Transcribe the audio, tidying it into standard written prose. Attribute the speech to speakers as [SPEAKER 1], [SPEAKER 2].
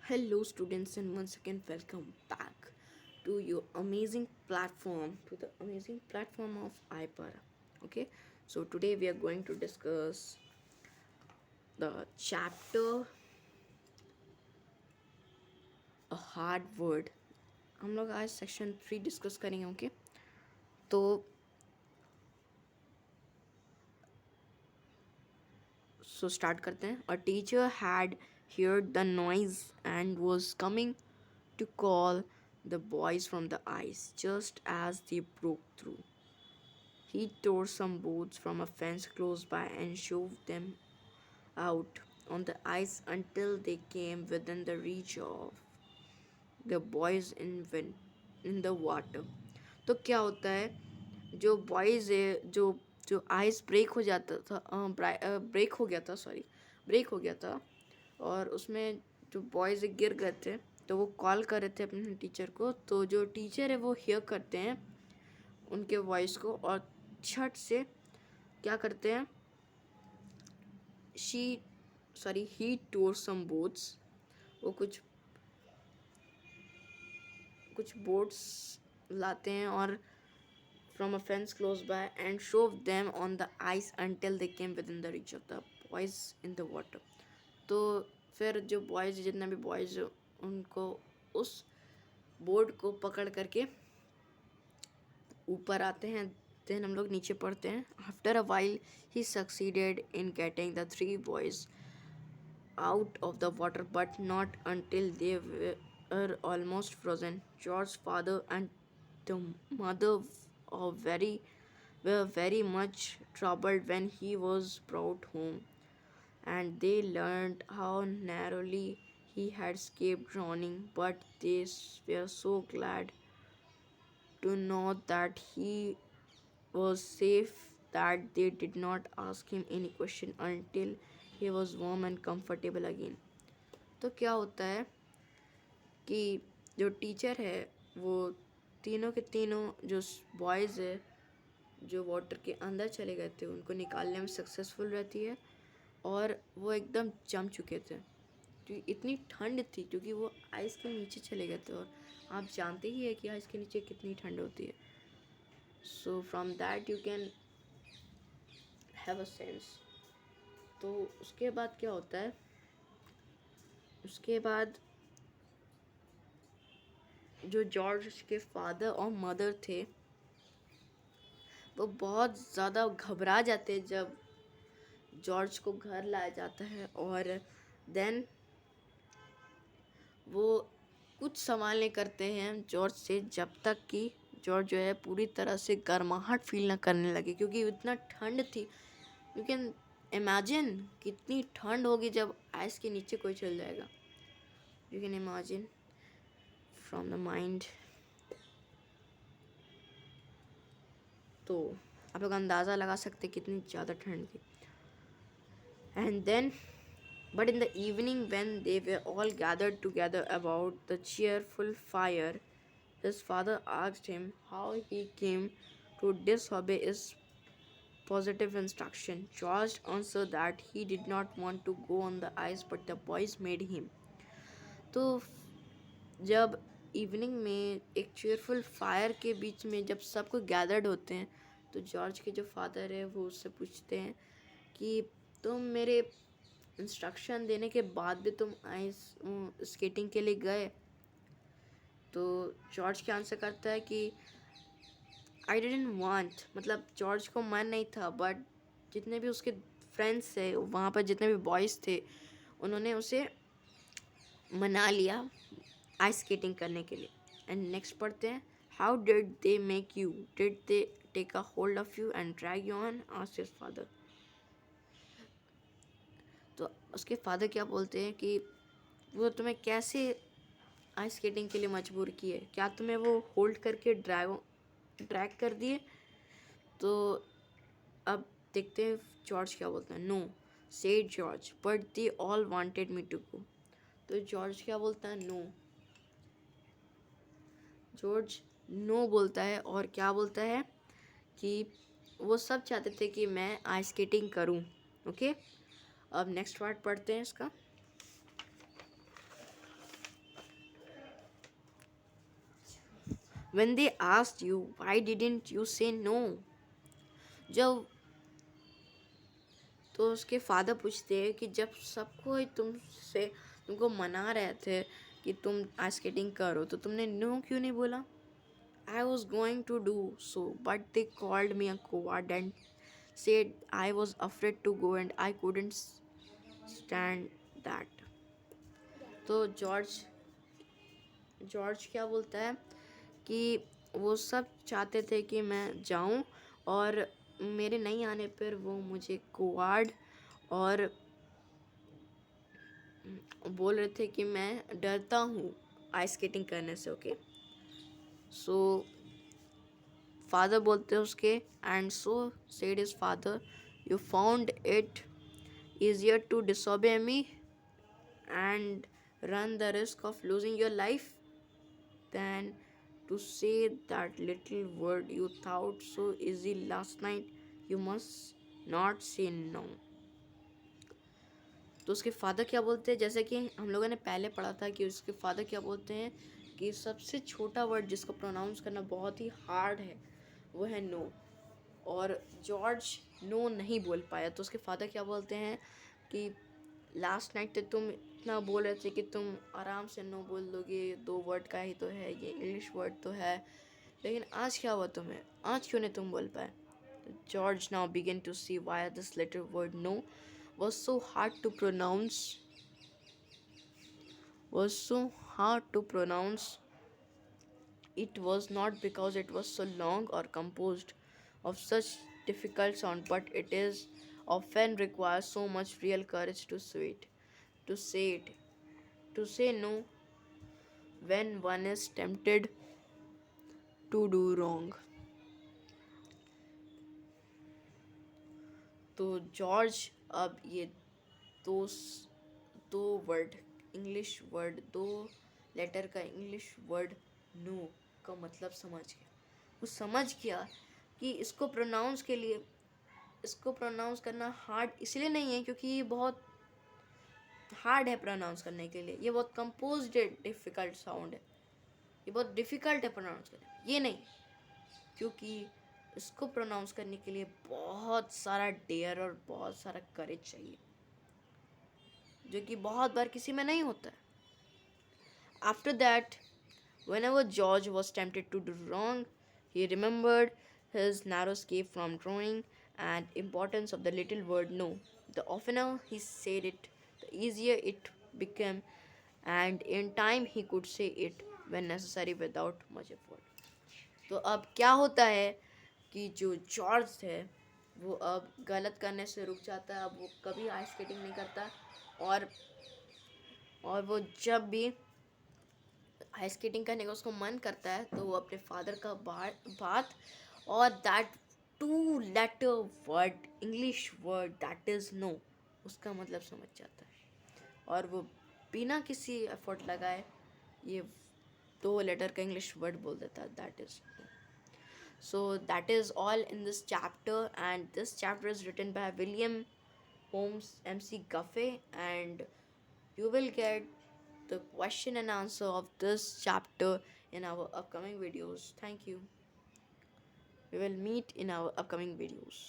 [SPEAKER 1] Hello, students, and once again, welcome back to your amazing platform, to the amazing platform of iPara. Okay, so today we are going to discuss the chapter A Hard Word. हम लोग आज section 3 discuss करेंगे. Okay, तो start करते हैं. A teacher had heard the noise and was coming to call the boys from the ice just as they broke through. He tore some boards from a fence close by and shoved them out on the ice until they came within the reach of the boys in the water. तो क्या होता है, जो boys है, जो जो ice break हो जाता था, ब्रेक हो गया था, सॉरी, ब्रेक हो गया था, और उसमें जो बॉयज़ गिर गए थे, तो वो कॉल कर रहे थे अपने टीचर को. तो जो टीचर है वो हियर करते हैं उनके वॉइस को और छट से क्या करते हैं, ही टोर सम बोट्स. वो कुछ बोट्स लाते हैं और from a fence close by and shove them on the ice until they came with in the reach of the boys in the water. तो फिर जो बॉयज़, जितने भी बॉयज़, उनको उस बोर्ड को पकड़ करके ऊपर आते हैं. देन हम लोग नीचे पढ़ते हैं. After a while he succeeded in getting the 3 boys out of the water, but not until they were almost frozen. George's father and the mother were very much troubled when he was brought home, and they learned how narrowly he had escaped drowning. But they were so glad to know that he was safe that they did not ask him any question until he was warm and comfortable again. तो क्या होता है कि जो teacher है वो तीनों के तीनों जो बॉयज़ है जो वाटर के अंदर चले गए थे उनको निकालने में सक्सेसफुल रहती है, और वो एकदम जम चुके थे क्योंकि इतनी ठंड थी, क्योंकि वो आइस के नीचे चले गए थे, और आप जानते ही है कि आइस के नीचे कितनी ठंड होती है. So from that you can have a sense. तो उसके बाद क्या होता है, उसके बाद जो जॉर्ज के फादर और मदर थे वो बहुत ज़्यादा घबरा जाते हैं जब जॉर्ज को घर लाया जाता है, और देन वो कुछ सवाल नहीं करते हैं जॉर्ज से जब तक कि जॉर्ज जो है पूरी तरह से गर्माहट फील ना करने लगे, क्योंकि इतना ठंड थी. यू कैन इमेजिन कितनी ठंड होगी जब आइस के नीचे कोई चल जाएगा. You can imagine from the mind. तो आप लोग अंदाज़ा लगा सकते कितनी ज़्यादा ठंड थी. And then but in the evening, when they were all gathered together about the cheerful fire, his father asked him how he came to disobey his positive instruction. George answered that he did not want to go on the ice, but the boys made him. तो जब evening में एक cheerful fire के बीच में जब सबको gathered होते हैं, तो जॉर्ज के जो फादर है वो उससे पूछते हैं कि तुम मेरे इंस्ट्रक्शन देने के बाद भी तुम आइस स्केटिंग के लिए गए. तो जॉर्ज क्या आंसर करता है कि आई डिडंट वांट, मतलब जॉर्ज को मन नहीं था, बट जितने भी उसके फ्रेंड्स थे वहाँ पर, जितने भी बॉयज़ थे, उन्होंने उसे मना लिया आइस स्केटिंग करने के लिए. एंड नेक्स्ट पढ़ते हैं. How did they make you, did they take a hold of you and drag you on, asked his father. तो उसके फादर क्या बोलते हैं कि वो तुम्हें कैसे आइस स्केटिंग के लिए मजबूर किए, क्या तुम्हें वो होल्ड करके ड्रैग कर दिए. तो अब देखते हैं जॉर्ज क्या बोलता है. No, said George, but they all wanted me to go. तो जॉर्ज क्या बोलता है, नो. जॉर्ज नो बोलता है और क्या बोलता है कि वो सब चाहते थे कि मैं आइस स्केटिंग करूं. ओके, अब नेक्स्ट पार्ट पढ़ते हैं इसका. when they asked you why didn't you say no, जब तो उसके फादर पूछते हैं कि जब सबको ही तुमसे तुमको मना रहे थे कि तुम आइस स्केटिंग करो तो तुमने नो क्यों नहीं बोला. I was going to do so, but they called me a coward and said I was afraid to go and I couldn't stand that. तो जॉर्ज क्या बोलता है कि वो सब चाहते थे कि मैं जाऊं और मेरे नहीं आने पर वो मुझे कोवार्ड और बोल रहे थे कि मैं डरता हूँ आइस स्केटिंग करने से. ओके, सो फादर बोलते हैं उसके and so said his father, you found it easier to disobey me and run the risk of losing your life than to say that little word you thought so easy last night. You must not say no. तो उसके father क्या बोलते हैं, जैसे कि हम लोगों ने पहले पढ़ा था कि उसके फादर क्या बोलते हैं कि सबसे छोटा वर्ड जिसको प्रोनाउंस करना बहुत ही हार्ड है वो है नो. और जॉर्ज नो नहीं बोल पाया तो उसके फादर क्या बोलते हैं कि लास्ट नाइट तक तुम इतना बोल रहे थे कि तुम आराम से नो बोल दोगे, 2 वर्ड का ही तो है, ये इंग्लिश वर्ड तो है, लेकिन आज क्या हुआ तुम्हें, आज क्यों नहीं तुम बोल पाए. George now begin to see why this little word no was so hard to pronounce was so hard to pronounce. It was not because it was so long or composed of such difficult sound, but it is often requires so much real courage to say it, to say no when one is tempted to do wrong. तो George अब ये दो दो word English word, 2 letter का English word no का मतलब समझ गया. वो समझ गया कि इसको प्रोनाउंस करना हार्ड इसलिए नहीं है क्योंकि ये बहुत हार्ड है प्रोनाउंस करने के लिए, ये बहुत कंपोज्ड डिफ़िकल्ट साउंड है, ये बहुत डिफ़िकल्ट है प्रोनाउंस करने, ये नहीं, क्योंकि इसको प्रोनाउंस करने के लिए बहुत सारा डेयर और बहुत सारा करेज चाहिए जो कि बहुत बार किसी में नहीं होता है. After that whenever George was tempted to do wrong, he remembered his narrow escape from drawing and importance of the little word no. The oftener he said it, the easier it became, and in time he could say it when necessary without much effort. तो अब क्या होता है कि जो George है वो अब गलत करने से रुक जाता है, अब वो कभी आइस स्केटिंग नहीं करता और वो जब भी आइस स्केटिंग करने का उसको मन करता है तो वो अपने फादर का बात और that 2 letter word English word that is no उसका मतलब समझ जाता है और वो बिना किसी एफर्ट लगाए ये 2 लेटर का इंग्लिश वर्ड बोल देता है, that is no. So that is all in this chapter, and this chapter is written by William Holmes MC Guffey, and you will get the question and answer of this chapter in our upcoming videos. Thank you. We will meet in our upcoming videos.